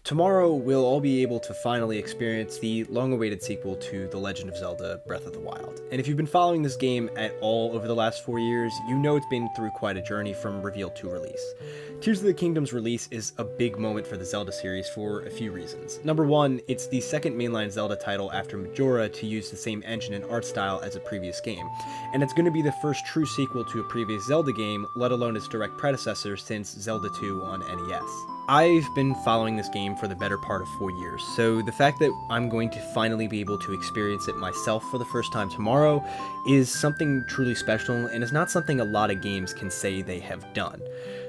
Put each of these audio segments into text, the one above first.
Tomorrow, we'll all be able to finally experience the long-awaited sequel to The Legend of Zelda: Breath of the Wild. And if you've been following this game at all over the last 4 years, you know it's been through quite a journey from reveal to release. Tears of the Kingdom's release is a big moment for the Zelda series for a few reasons. Number one, it's the second mainline Zelda title after Majora to use the same engine and art style as a previous game, and it's going to be the first true sequel to a previous Zelda game, let alone its direct predecessor since Zelda 2 on NES. I've been following this game for the better part of 4 years, so the fact that I'm going to finally be able to experience it myself for the first time tomorrow is something truly special, and is not something a lot of games can say they have done.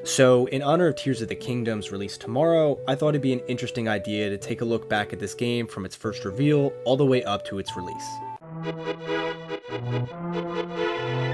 So, in honor of Tears of the Kingdom's release tomorrow, I thought it'd be an interesting idea to take a look back at this game from its first reveal all the way up to its release.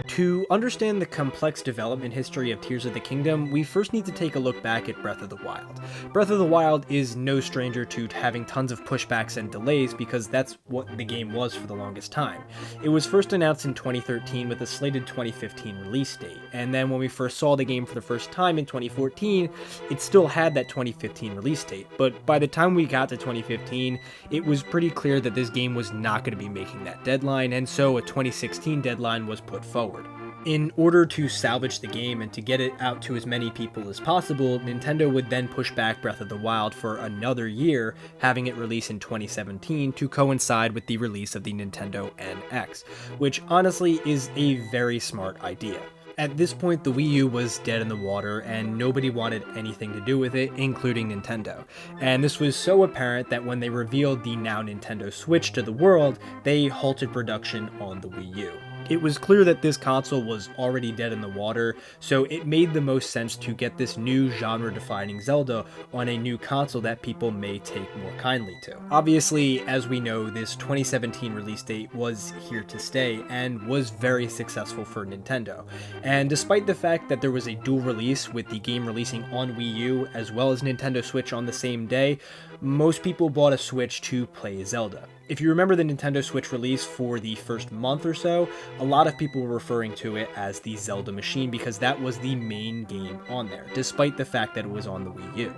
To understand the complex development history of Tears of the Kingdom, we first need to take a look back at Breath of the Wild. Breath of the Wild is no stranger to having tons of pushbacks and delays because that's what the game was for the longest time. It was first announced in 2013 with a slated 2015 release date, and then when we first saw the game for the first time in 2014, it still had that 2015 release date, but by the time we got to 2015, it was pretty clear that this game was not going to be making that deadline, and so a 2016 deadline was put forward. In order to salvage the game and to get it out to as many people as possible, Nintendo would then push back Breath of the Wild for another year, having it release in 2017 to coincide with the release of the Nintendo NX, which honestly is a very smart idea. At this point, the Wii U was dead in the water, and nobody wanted anything to do with it, including Nintendo. And this was so apparent that when they revealed the now Nintendo Switch to the world, they halted production on the Wii U. It was clear that this console was already dead in the water, so it made the most sense to get this new genre-defining Zelda on a new console that people may take more kindly to. Obviously, as we know, this 2017 release date was here to stay and was very successful for Nintendo. And despite the fact that there was a dual release with the game releasing on Wii U as well as Nintendo Switch on the same day, most people bought a Switch to play Zelda. If you remember the Nintendo Switch release for the first month or so, a lot of people were referring to it as the Zelda machine because that was the main game on there, despite the fact that it was on the Wii U.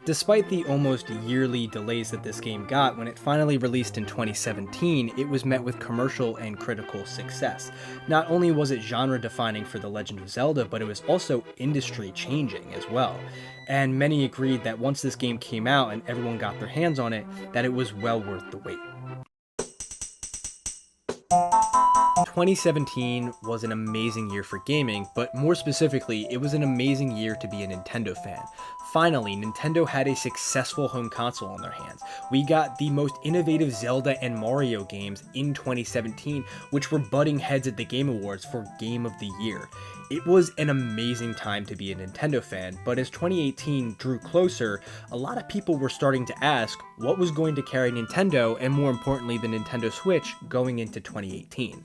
Despite the almost yearly delays that this game got, when it finally released in 2017, it was met with commercial and critical success. Not only was it genre-defining for The Legend of Zelda, but it was also industry-changing as well. And many agreed that once this game came out and everyone got their hands on it, that it was well worth the wait. 2017 was an amazing year for gaming, but more specifically, it was an amazing year to be a Nintendo fan. Finally, Nintendo had a successful home console on their hands. We got the most innovative Zelda and Mario games in 2017, which were butting heads at the Game Awards for Game of the Year. It was an amazing time to be a Nintendo fan, but as 2018 drew closer, a lot of people were starting to ask what was going to carry Nintendo, and more importantly the Nintendo Switch, going into 2018.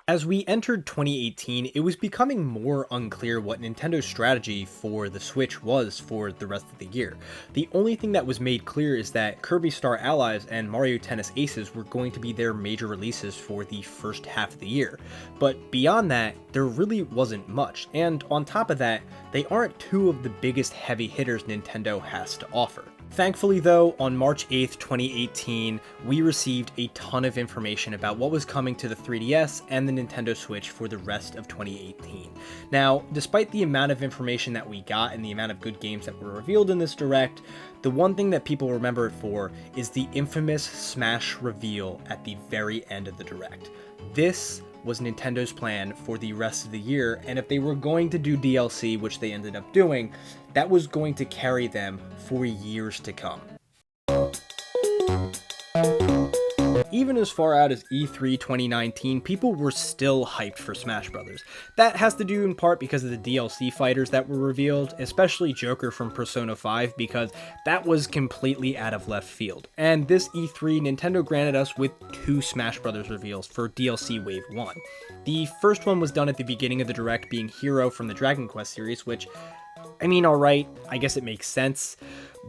As we entered 2018, it was becoming more unclear what Nintendo's strategy for the Switch was for the rest of the year. The only thing that was made clear is that Kirby Star Allies and Mario Tennis Aces were going to be their major releases for the first half of the year. But beyond that, there really wasn't much, and on top of that, they aren't two of the biggest heavy hitters Nintendo has to offer. Thankfully though, on March 8th, 2018, we received a ton of information about what was coming to the 3DS and the Nintendo Switch for the rest of 2018. Now, despite the amount of information that we got and the amount of good games that were revealed in this Direct, the one thing that people remember it for is the infamous Smash reveal at the very end of the Direct. This was Nintendo's plan for the rest of the year, and if they were going to do DLC, which they ended up doing, that was going to carry them for years to come. Even as far out as E3 2019, people were still hyped for Smash Bros. That has to do in part because of the DLC fighters that were revealed, especially Joker from Persona 5, because that was completely out of left field. And this E3, Nintendo granted us with 2 Smash Bros. Reveals for DLC Wave 1. The first one was done at the beginning of the Direct, being Hero from the Dragon Quest series, which, I mean, alright, I guess it makes sense,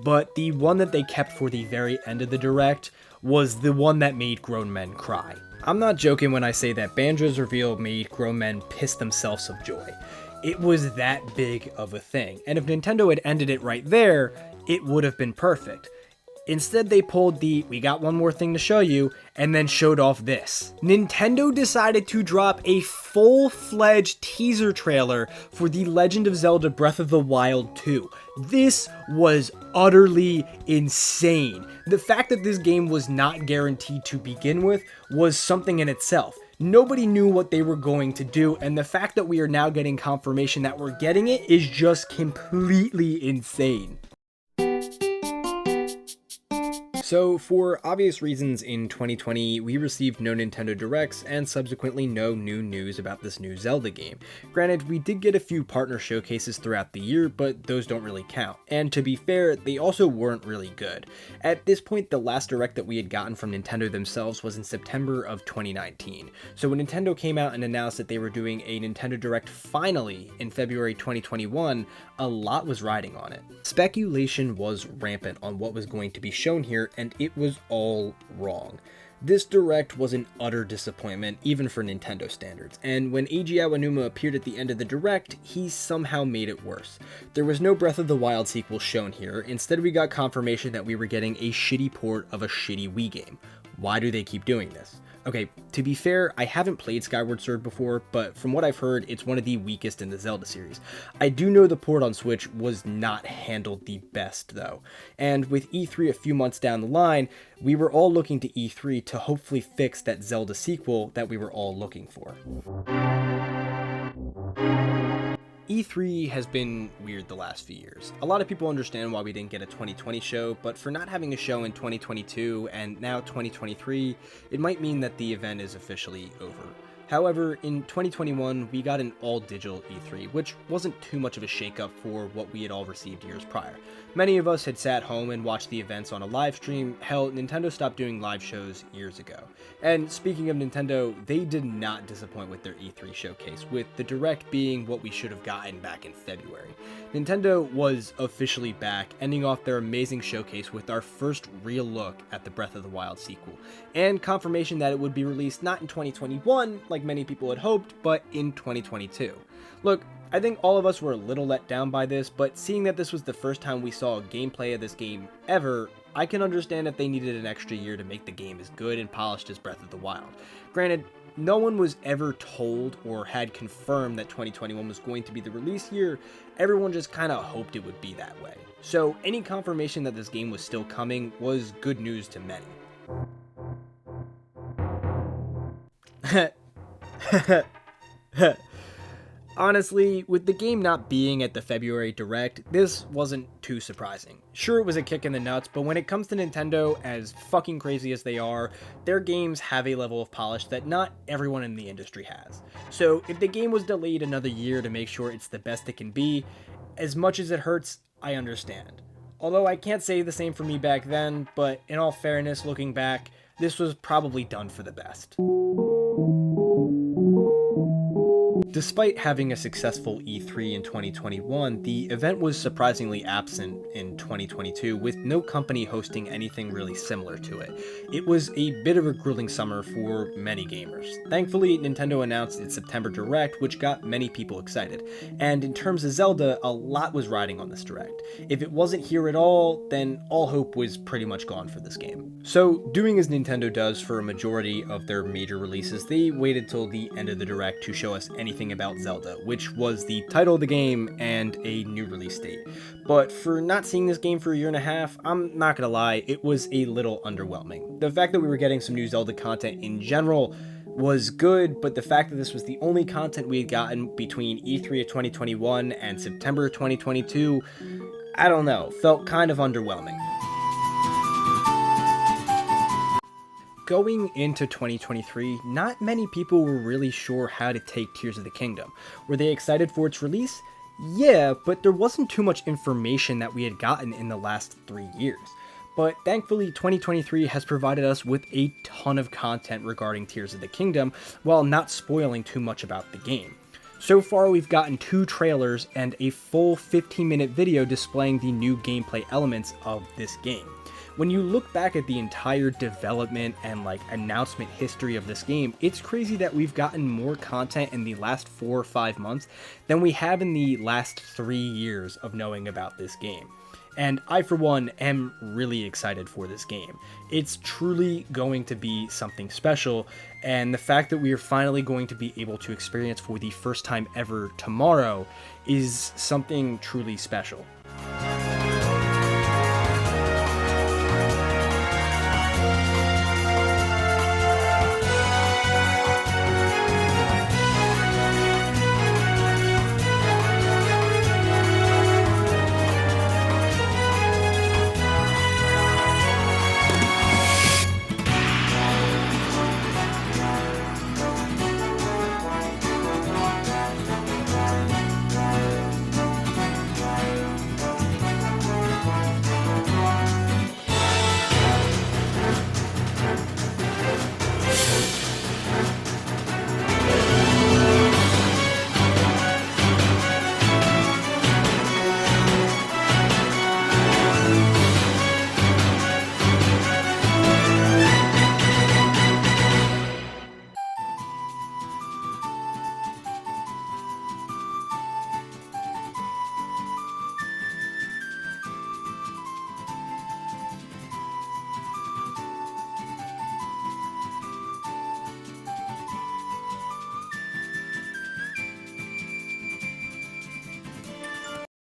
but the one that they kept for the very end of the Direct was the one that made grown men cry. I'm not joking when I say that Banjo's reveal made grown men piss themselves of joy. It was that big of a thing, and if Nintendo had ended it right there, it would have been perfect. Instead, they pulled the "we got one more thing to show you" and then showed off this. Nintendo decided to drop a full-fledged teaser trailer for The Legend of Zelda Breath of the Wild 2. This was utterly insane. The fact that this game was not guaranteed to begin with was something in itself. Nobody knew what they were going to do, and the fact that we are now getting confirmation that we're getting it is just completely insane. So, for obvious reasons, in 2020, we received no Nintendo Directs and subsequently no new news about this new Zelda game. Granted, we did get a few partner showcases throughout the year, but those don't really count. And to be fair, they also weren't really good. At this point, the last Direct that we had gotten from Nintendo themselves was in September of 2019. So when Nintendo came out and announced that they were doing a Nintendo Direct finally in February 2021, a lot was riding on it. Speculation was rampant on what was going to be shown here, and it was all wrong. This Direct was an utter disappointment, even for Nintendo standards, and when Eiji Aonuma appeared at the end of the Direct, he somehow made it worse. There was no Breath of the Wild sequel shown here. Instead, we got confirmation that we were getting a shitty port of a shitty Wii game. Why do they keep doing this? Okay, to be fair, I haven't played Skyward Sword before, but from what I've heard, it's one of the weakest in the Zelda series. I do know the port on Switch was not handled the best, though. And with E3 a few months down the line, we were all looking to E3 to hopefully fix that Zelda sequel that we were all looking for. E3 has been weird the last few years. A lot of people understand why we didn't get a 2020 show, but for not having a show in 2022 and now 2023, it might mean that the event is officially over. However, in 2021, we got an all-digital E3, which wasn't too much of a shakeup for what we had all received years prior. Many of us had sat home and watched the events on a live stream. Hell, Nintendo stopped doing live shows years ago. And speaking of Nintendo, they did not disappoint with their E3 showcase, with the Direct being what we should have gotten back in February. Nintendo was officially back, ending off their amazing showcase with our first real look at the Breath of the Wild sequel, and confirmation that it would be released not in 2021, like many people had hoped, but in 2022. Look, I think all of us were a little let down by this, but seeing that this was the first time we saw gameplay of this game ever, I can understand that they needed an extra year to make the game as good and polished as Breath of the Wild. Granted, no one was ever told or had confirmed that 2021 was going to be the release year. Everyone just kind of hoped it would be that way. So any confirmation that this game was still coming was good news to many. Honestly, with the game not being at the February Direct, this wasn't too surprising. Sure, it was a kick in the nuts, but when it comes to Nintendo, as fucking crazy as they are, their games have a level of polish that not everyone in the industry has. So if the game was delayed another year to make sure it's the best it can be, as much as it hurts, I understand. Although I can't say the same for me back then, but in all fairness, looking back, this was probably done for the best. Despite having a successful E3 in 2021, the event was surprisingly absent in 2022, with no company hosting anything really similar to it. It was a bit of a grueling summer for many gamers. Thankfully, Nintendo announced its September Direct, which got many people excited. And in terms of Zelda, a lot was riding on this Direct. If it wasn't here at all, then all hope was pretty much gone for this game. So, doing as Nintendo does for a majority of their major releases, they waited till the end of the Direct to show us anything about Zelda, which was the title of the game and a new release date. But for not seeing this game for a year and a half, I'm not gonna lie, it was a little underwhelming. The fact that we were getting some new Zelda content in general was good, but the fact that this was the only content we had gotten between E3 of 2021 and September 2022, I don't know, felt kind of underwhelming. Going into 2023, not many people were really sure how to take Tears of the Kingdom. Were they excited for its release? Yeah, but there wasn't too much information that we had gotten in the last 3 years. But thankfully, 2023 has provided us with a ton of content regarding Tears of the Kingdom, while not spoiling too much about the game. So far, we've gotten 2 trailers and a full 15-minute video displaying the new gameplay elements of this game. When you look back at the entire development and like announcement history of this game, it's crazy that we've gotten more content in the last 4 or 5 months than we have in the last 3 years of knowing about this game. And I, for one, am really excited for this game. It's truly going to be something special, and the fact that we are finally going to be able to experience for the first time ever tomorrow is something truly special.